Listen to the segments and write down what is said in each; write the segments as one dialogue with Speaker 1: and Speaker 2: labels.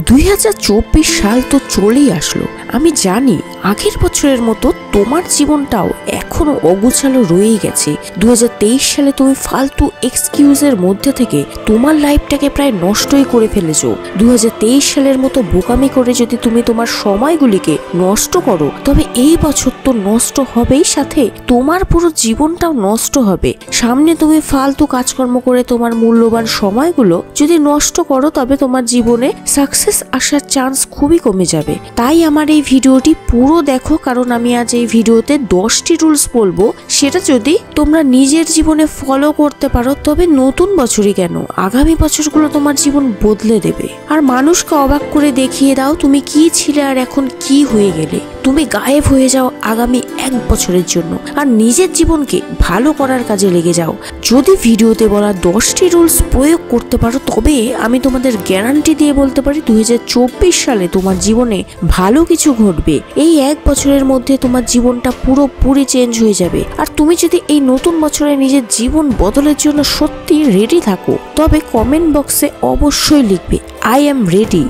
Speaker 1: 2024 সাল তো চলেই আসলো। আমি জানি আগের বছরের মতো তোমার জীবনটাও এখনো অগোছালো রয়েই গেছে। 2023 সালে তুমি ফালতু এক্সকিউজের মধ্যে থেকে তোমার লাইফটাকে প্রায় নষ্টই করে ফেলেছো। 2023 সালের মতো বোকামি করে যদি তুমি তোমার সময়গুলিকে নষ্ট করো, তবে এই বছর তো নষ্ট হবেই, সাথে তোমার পুরো জীবনটাও নষ্ট হবে। সামনে তুমি ফালতু কাজকর্ম করে তোমার মূল্যবান সময়গুলো যদি নষ্ট করো, তবে তোমার জীবনে সাকসেস আসার চান্স খুবই কমে যাবে। তাই আমার এই ভিডিওটি পুরো দেখো, কারণ আমি আজ এই ভিডিওতে 10টি রুলস বলবো, সেটা যদি তোমরা নিজের জীবনে ফলো করতে পারো, তবে নতুন বছরই কেন, আগামী বছরগুলো তোমার জীবন বদলে দেবে। আর মানুষকে অবাক করে দেখিয়ে দাও তুমি কি ছিলে আর এখন কি হয়ে গেলে। তুমি গায়েব হয়ে যাও আগামী 1 বছরের জন্য, আর নিজের জীবনকে ভালো করার কাজে লেগে যাও। যদি ভিডিওতে বলা 10টি রুলস প্রয়োগ করতে পারো, তবে আমি তোমাদের গ্যারান্টি দিয়ে বলতে পারি 2024 সালে তোমার জীবনে ভালো কিছু ঘটবে। এই 1 বছরের মধ্যে তোমার জীবনটা পুরোপুরি চেঞ্জ হয়ে যাবে। আর তুমি যদি এই নতুন বছরে নিজের জীবন বদলের জন্য সত্যি রেডি থাকো, তবে কমেন্ট বক্সে অবশ্যই লিখবে I am ready.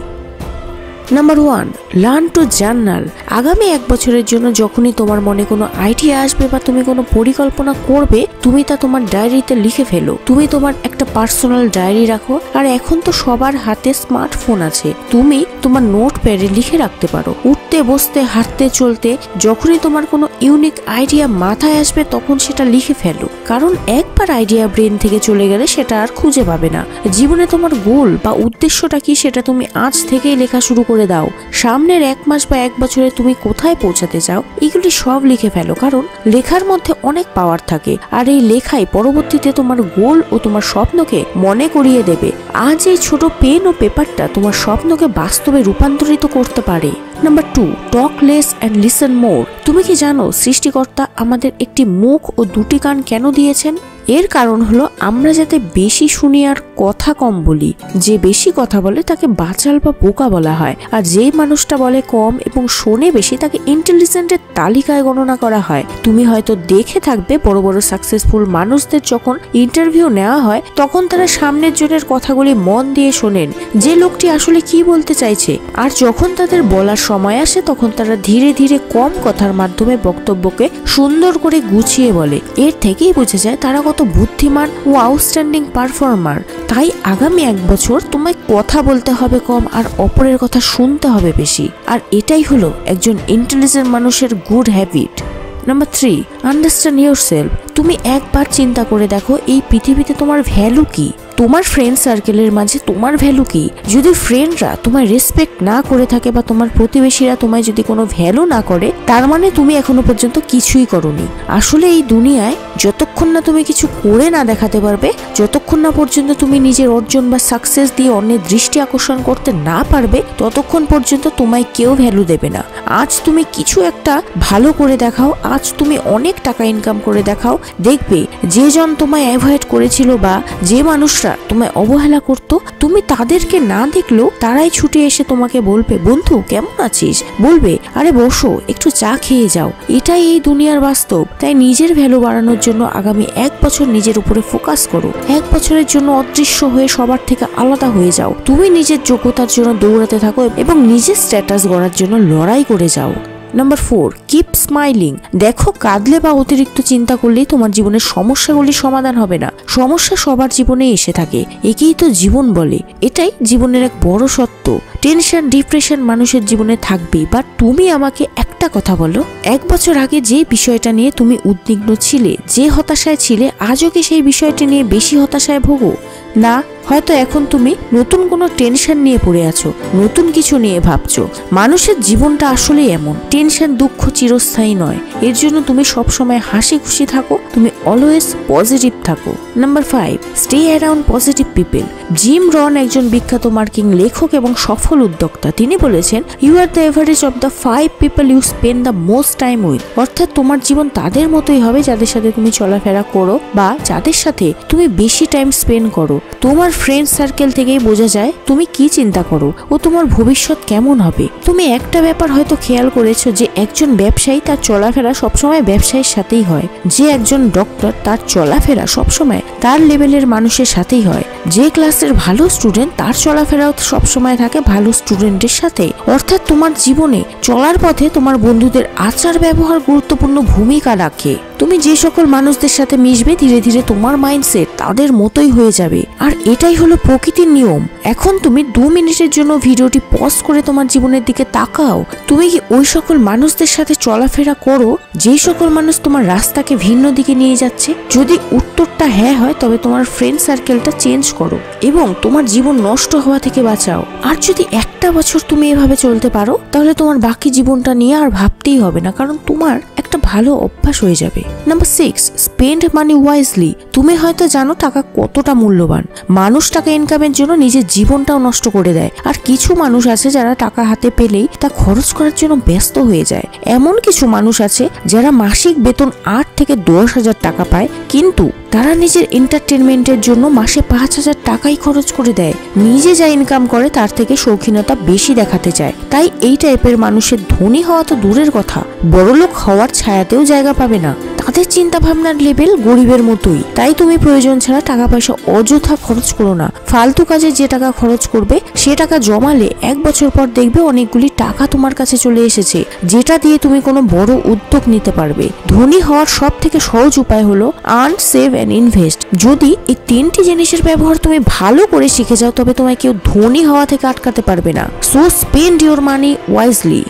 Speaker 1: Number 1, learn to journal. আগামী 1 বছরের জন্য যখনই তোমার মনে কোনো আইডিয়া আসবে বা তুমি কোনো পরিকল্পনা করবে, তুমি তা তোমার ডায়েরিতে লিখে ফেলো। তুমি তোমার একটা পার্সোনাল ডায়েরি রাখো। আর এখন তো সবার হাতে স্মার্টফোন আছে, তুমি তোমার নোটপ্যাডে লিখে রাখতে পারো। উঠতে বসতে হাঁটতে চলতে যখনই তোমার কোনো ইউনিক আইডিয়া মাথায় আসবে, তখন সেটা লিখে ফেলো। কারণ একবার আইডিয়া ব্রেন থেকে চলে গেলে সেটা আর খুঁজে পাবে না। জীবনে তোমার গোল বা উদ্দেশ্যটা কি, সেটা তুমি আজ থেকেই লেখা শুরু করে দাও। সামনের 1 মাস বা 1 বছরে তুমি কোথায় পৌঁছাতে চাও, এগুলি সব লিখে ফেলো। কারণ লেখার মধ্যে অনেক পাওয়ার থাকে, আর এই লেখাই পরবর্তীতে তোমার গোল ও তোমার স্বপ্নকে মনে করিয়ে দেবে। আজ এই ছোট পেন ও পেপারটা তোমার স্বপ্নকে বাস্তবে রূপান্তরিত করতে পারে। Number 2, talk less and listen more. তুমি কি জানো সৃষ্টিকর্তা আমাদের একটি মুখ ও 2টি কান কেন দিয়েছেন? এর কারণ হলো আমরা যাতে বেশি শুনি আর কথা কম বলি। যে বেশি কথা বলে তাকে বাচাল বা বোকা বলা হয়, আর যে মানুষটা বলে কম এবং শোনে বেশি তাকে ইন্টেলিজেন্টের তালিকায় গণনা করা হয়। তুমি হয়তো দেখে থাকবে বড় বড় সাকসেসফুল মানুষদের যখন ইন্টারভিউ নেওয়া হয়, তখন তারা সামনের জনের কথাগুলি মন দিয়ে শোনেন যে লোকটি আসলে কি বলতে চাইছে। আর যখন তাদের বলার সময় আসে, তখন তারা ধীরে ধীরে কম কথার মাধ্যমে বক্তব্যকে সুন্দর করে গুছিয়ে বলে। এর থেকেই বোঝা যায় তারা কত বুদ্ধিমান ও আউটস্ট্যান্ডিং পারফর্মার। তাই আগামী 1 বছর তোমায় কথা বলতে হবে কম আর অপরের কথা শুনতে হবে বেশি। আর এটাই হলো একজন ইন্টেলিজেন্ট মানুষের good habit. Number 3, understand yourself. তুমি একবার চিন্তা করে দেখো, এই পৃথিবীতে তোমার ভ্যালু কি? তোমার ফ্রেন্ড সার্কেলের মাঝে তোমার ভ্যালু কি? যদি ফ্রেন্ডরা তোমায় রেসপেক্ট না করে থাকে বা তোমার প্রতিবেশীরা তোমায় যদি কোনো ভ্যালু না করে, তার মানে তুমি এখনো পর্যন্ত কিছুই করোনি। আসলে এই দুনিয়ায় যতক্ষণ না তুমি কিছু করে না দেখাতে পারবে, যতক্ষণ না পর্যন্ত তুমি নিজের অর্জন বা সাকসেস দিয়ে অন্যের দৃষ্টি আকর্ষণ করতে না পারবে, ততক্ষণ পর্যন্ত তোমায় কেউ ভ্যালু দেবে না। আজ তুমি কিছু একটা ভালো করে দেখাও, আজ তুমি অনেক টাকা ইনকাম করে দেখাও, দেখবে যে জন তোমায় অ্যাভয়েড করেছিল বা যে মানুষরা তোমায় অবহেলা করতো, তুমি তাদেরকে না দেখলেও তারাই ছুটে এসে তোমাকে বলবে, বন্ধু কেমন আছিস? বলবে, আরে বসো একটু চা খেয়ে যাও। এটাই এই দুনিয়ার বাস্তব। তাই নিজের ভ্যালু বাড়ানোর জন্য আগামী 1 বছর নিজের উপরে ফোকাস করো। 1 বছরের জন্য অদৃশ্য হয়ে সবার থেকে আলাদা হয়ে যাও। তুমি নিজের যোগ্যতার জন্য দৌড়াতে থাকো এবং নিজের স্ট্যাটাস গড়ার জন্য লড়াই করে যাও। Number 4, keep smiling. দেখো, কাঁদলে বা অতিরিক্ত চিন্তা করলেই তোমার জীবনের সমস্যাগুলি সমাধান হবে না। সমস্যা সবার জীবনে এসে থাকে, একেই তো জীবন বলে। এটাই জীবনের এক বড় সত্য। টেনশন ডিপ্রেশন মানুষের জীবনে থাকবেই। বা তুমি আমাকে একটা কথা বলো, 1 বছর আগে যে বিষয়টা নিয়ে তুমি উদ্বিগ্ন ছিলে, যে হতাশায় ছিলে, আজও কি সেই বিষয়টি নিয়ে বেশি হতাশায় ভোগো? না, হয়তো এখন তুমি নতুন কোনো টেনশন নিয়ে পড়ে আছো, নতুন কিছু নিয়ে ভাবছো। মানুষের জীবনটা আসলেই এমন, টেনশন দুঃখ চিরস্থায়ী নয়। এর জন্য তুমি সবসময় হাসি খুশি থাকো, তুমি অলওয়েজ পজিটিভ থাকো। Number 5, stay around positive people. Jim Rohn একজন বিখ্যাত মার্কেটিং লেখক এবং সফল উদ্যোক্তা। তিনি বলেছেন, you are the average of the 5 people you spend the most time with. অর্থাৎ তোমার জীবন তাদের মতোই হবে যাদের সাথে তুমি চলাফেরা করো বা যাদের সাথে তুমি বেশি টাইম স্পেন্ড করো। তোমার ফ্রেন্ড সার্কেল থেকেই বোঝা যায় তুমি কি চিন্তা করো ও তোমার ভবিষ্যৎ কেমন হবে। তুমি একটা ব্যাপার হয়তো খেয়াল করেছো যে একজন ব্যবসায়ী তার চলাফেরা সবসময় ব্যবসায়ীর সাথেই হয়, যে একজন ডক্টর তার চলাফেরা সবসময় সবসময় তার লেভেলের মানুষের সাথেই হয়। যে ক্লাসের ভালো স্টুডেন্ট তার চলাফেরাও সবসময় থাকে ভালো স্টুডেন্টের সাথে। অর্থাৎ তোমার জীবনে চলার পথে তোমার বন্ধুদের আচার ব্যবহার গুরুত্বপূর্ণ ভূমিকা রাখে। তুমি যে সকল মানুষদের সাথে মিশবে ধীরে ধীরে তোমার মাইন্ডসেট তাদের মতোই হয়ে যাবে, আর এটাই হলো প্রকৃতির নিয়ম। এখন তুমি 2 মিনিটের জন্য ভিডিওটি পজ করে তোমার জীবনের দিকে তাকাও। তুমি কি ওই সকল মানুষদের সাথে চলাফেরা করো যে সকল মানুষ তোমার রাস্তাকে ভিন্ন দিকে নিয়ে যাচ্ছে? যদি উত্তরটা হ্যাঁ হয় তবে তোমার ফ্রেন্ড সার্কেলটা চেঞ্জ করো এবং তোমার জীবন নষ্ট হওয়া থেকে বাঁচাও। আর যদি একটা বছর তুমি এভাবে চলতে পারো তাহলে তোমার বাকি জীবনটা নিয়ে আর ভাবতেই হবে না, কারণ তোমার একটা ভালো অভ্যাস হয়ে যাবে। Number 6, spend money wisely. তুমি হয়তো জানো টাকা কতটা মূল্যবান। মানুষ টাকা ইনকামের জন্য নিজের জীবনটাও নষ্ট করে দেয়, আর কিছু মানুষ আছে যারা টাকা হাতে পেলেই তা খরচ করার জন্য ব্যস্ত হয়ে যায়। এমন কিছু মানুষ আছে যারা মাসিক বেতন 8 থেকে 10,000 টাকা পায়, কিন্তু তারা নিজের এন্টারটেনমেন্টের জন্য মাসে 5,000 টাকাই খরচ করে দেয়। নিজে যা ইনকাম করে তার থেকে শৌখিনতা বেশি দেখাতে চায়। তাই এই টাইপের মানুষের ধনী হওয়া তো দূরের কথা, বড়লোক হওয়ার ছায়াতেও জায়গা পাবে না। তাদের চিন্তা ভাবনার লেভেল গরিবের মতোই। তাই তুমি প্রয়োজন ছাড়া টাকা পয়সা অযথা খরচ করো না। ফালতু কাজে যে টাকা খরচ করবে সে টাকা জমালে 1 বছর পর দেখবে অনেকগুলি টাকা তোমার কাছে চলে এসেছে, যেটা দিয়ে তুমি কোনো বড় উদ্যোগ নিতে পারবে। ধনী হওয়ার সব থেকে সহজ উপায় হলো আর্ন, সেভ এন্ড ইনভেস্ট। যদি এই 3টি জিনিসের ব্যবহার তুমি ভালো করে শিখে যাও তবে তোমায় কেউ ধনী হওয়া থেকে আটকাতে পারবে না। So spend your money wisely.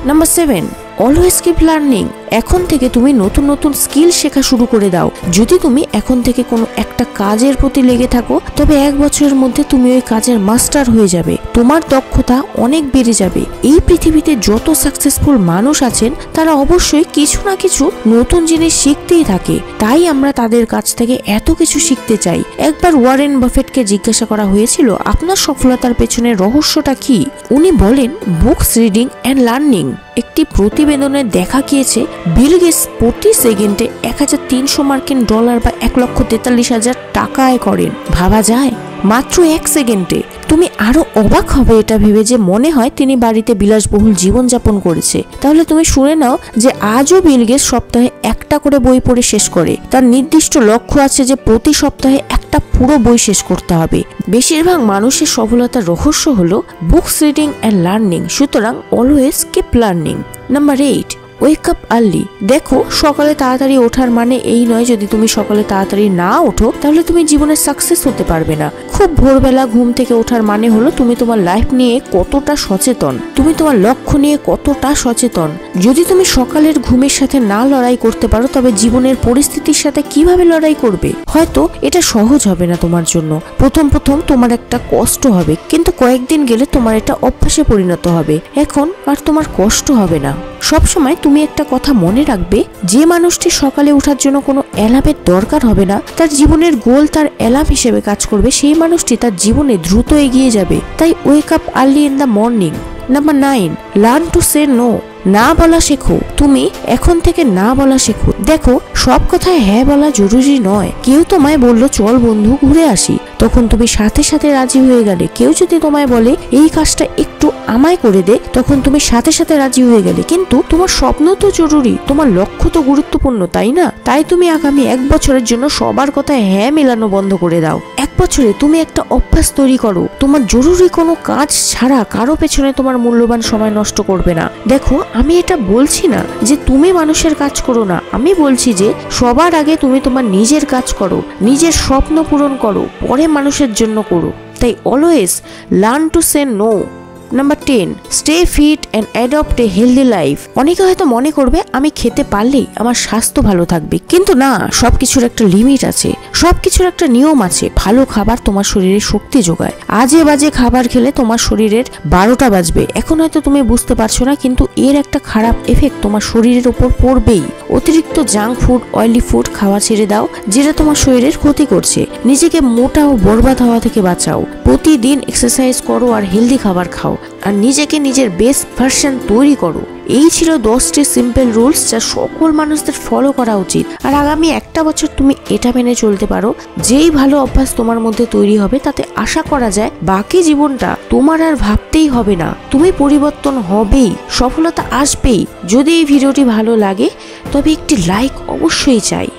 Speaker 1: Number 7, always keep learning. এখন থেকে তুমি নতুন নতুন স্কিল শেখা শুরু করে দাও। যদি তুমি এখন থেকে কোনো একটা কাজের প্রতি লেগে থাকো তবে 1 বছরের মধ্যে তুমি ওই কাজের মাস্টার হয়ে যাবে। তোমার দক্ষতা অনেক বেড়ে যাবে। এই পৃথিবীতে যত সাকসেসফুল মানুষ আছেন তারা অবশ্যই কিছু না কিছু নতুন জিনিস শিখতেই থাকে। তাই আমরা তাদের কাছ থেকে এত কিছু শিখতে চাই। একবার ওয়ারেন বাফেটকে জিজ্ঞাসা করা হয়েছিল আপনার সফলতার পেছনে রহস্যটা কি? উনি বলেন বুকস রিডিং এন্ড লার্নিং। একটি প্রতিবেদনে দেখা গিয়েছে বিল গেটস প্রতি সেকেন্ডে $1,300 বা $1,43,000 টাকা আয় করেন। ভাবা যায়, মাত্র 1 সেকেন্ডে। তুমি আরো অবাক হবে এটা ভেবে যে মনে হয় তিনি বাড়িতে বিলাসবহুল জীবনযাপন করেছে। তাহলে তুমি শুনে নাও যে আজও বিল গেটস সপ্তাহে একটা করে বই পড়ে শেষ করে। তার নির্দিষ্ট লক্ষ্য আছে যে প্রতি সপ্তাহে একটা পুরো বই শেষ করতে হবে। বেশিরভাগ মানুষের সফলতার রহস্য হলো বুকস রিডিং এন্ড লার্নিং। সুতরাং always keep learning. Number 8, ওয়েক up early. দেখো, সকালে তাড়াতাড়ি ওঠার মানে এই নয় যদি তুমি সকালে তাড়াতাড়ি না ওঠো তাহলে তুমি জীবনে সাকসেস হতে পারবে না। খুব ভোরবেলা ঘুম থেকে ওঠার মানে হলো তুমি তোমার লাইফ নিয়ে কতটা সচেতন, তুমি তোমার লক্ষ্য নিয়ে কতটা সচেতন। যদি তুমি সকালের ঘুমের সাথে না লড়াই করতে পারো তবে জীবনের পরিস্থিতির সাথে কিভাবে লড়াই করবে? হয়তো এটা সহজ হবে না তোমার জন্য। প্রথম তোমার একটা কষ্ট হবে, কিন্তু কয়েকদিন গেলে তোমার এটা অভ্যাসে পরিণত হবে। এখন আর তোমার কষ্ট হবে না। সবসময় তুমি একটা কথা মনে রাখবে, যে মানুষটি সকালে ওঠার জন্য কোনো অ্যালার্মের দরকার হবে না, তার জীবনের গোল তার অ্যালার্ম হিসেবে কাজ করবে, সেই মানুষটি তার জীবনে দ্রুত এগিয়ে যাবে। তাই wake up early in the morning. Number 9, learn to say no. না বলা শেখো। তুমি এখন থেকে না বলা শেখো। দেখো, সব কথায় হ্যাঁ বলা জরুরি নয়। কেউ তোমায় বললো চল বন্ধু ঘুরে আসি, তখন তুমি সাথে সাথে রাজি হয়ে গেলে। কেউ যদি তোমায় বলে এই কাজটা একটু আমায় করে দে, তখন তুমি সাথে সাথে রাজি হয়ে গেলে। কিন্তু তোমার স্বপ্ন তো জরুরি, তোমার লক্ষ্য তো গুরুত্বপূর্ণ, তাই না? তাই তুমি আগামী 1 বছরের জন্য সবার কথায় হ্যাঁ মেলানো বন্ধ করে দাও। 1 বছরে তুমি একটা অভ্যাস তৈরি করো। তোমার জরুরি কোনো কাজ ছাড়া কারো পেছনে তোমার মূল্যবান সময় নষ্ট করবে না। দেখো, আমি এটা বলছি না যে তুমি মানুষের কাজ করো না, আমি বলছি যে সবার আগে তুমি তোমার নিজের কাজ করো, নিজের স্বপ্ন পূরণ করো, পরে মানুষের জন্য করো। তাই always learn to say no. Number 10, stay fit and adopt a healthy life. অনেকে হয়তো মনে করবে আমি খেতে পারলেই আমার স্বাস্থ্য ভালো থাকবে, কিন্তু না, সবকিছুর একটা লিমিট আছে, সবকিছুর একটা নিয়ম আছে। ভালো খাবার তোমার শরীরে শক্তি যোগায়, আজে বাজে খাবার খেলে তোমার শরীরের 12টা বাজবে। এখন হয়তো তুমি বুঝতে পারছো না, কিন্তু এর একটা খারাপ এফেক্ট তোমার শরীরের উপর পড়বেই। অতিরিক্ত জাঙ্ক ফুড, অয়েলি ফুড খাওয়া ছেড়ে দাও, যেটা তোমার শরীরের ক্ষতি করছে। নিজেকে মোটা ও বরবাদ হওয়া থেকে বাঁচাও। প্রতিদিন এক্সারসাইজ করো আর হেলদি খাবার খাও, আর নিজেকে নিজের বেস্ট ভার্সন তৈরি করো। এই ছিল 10টি সিম্পল রুলস যা সকল মানুষদের ফলো করা উচিত। আর আগামী 1 বছর তুমি এটা মেনে চলতে পারো, যেই ভালো অভ্যাস তোমার মধ্যে তৈরি হবে তাতে আশা করা যায় বাকি জীবনটা তোমার আর ভাবতেই হবে না। তুমি পরিবর্তন হবেই, সফলতা আসবেই। যদি এই ভিডিওটি ভালো লাগে তবে একটি লাইক অবশ্যই চাই।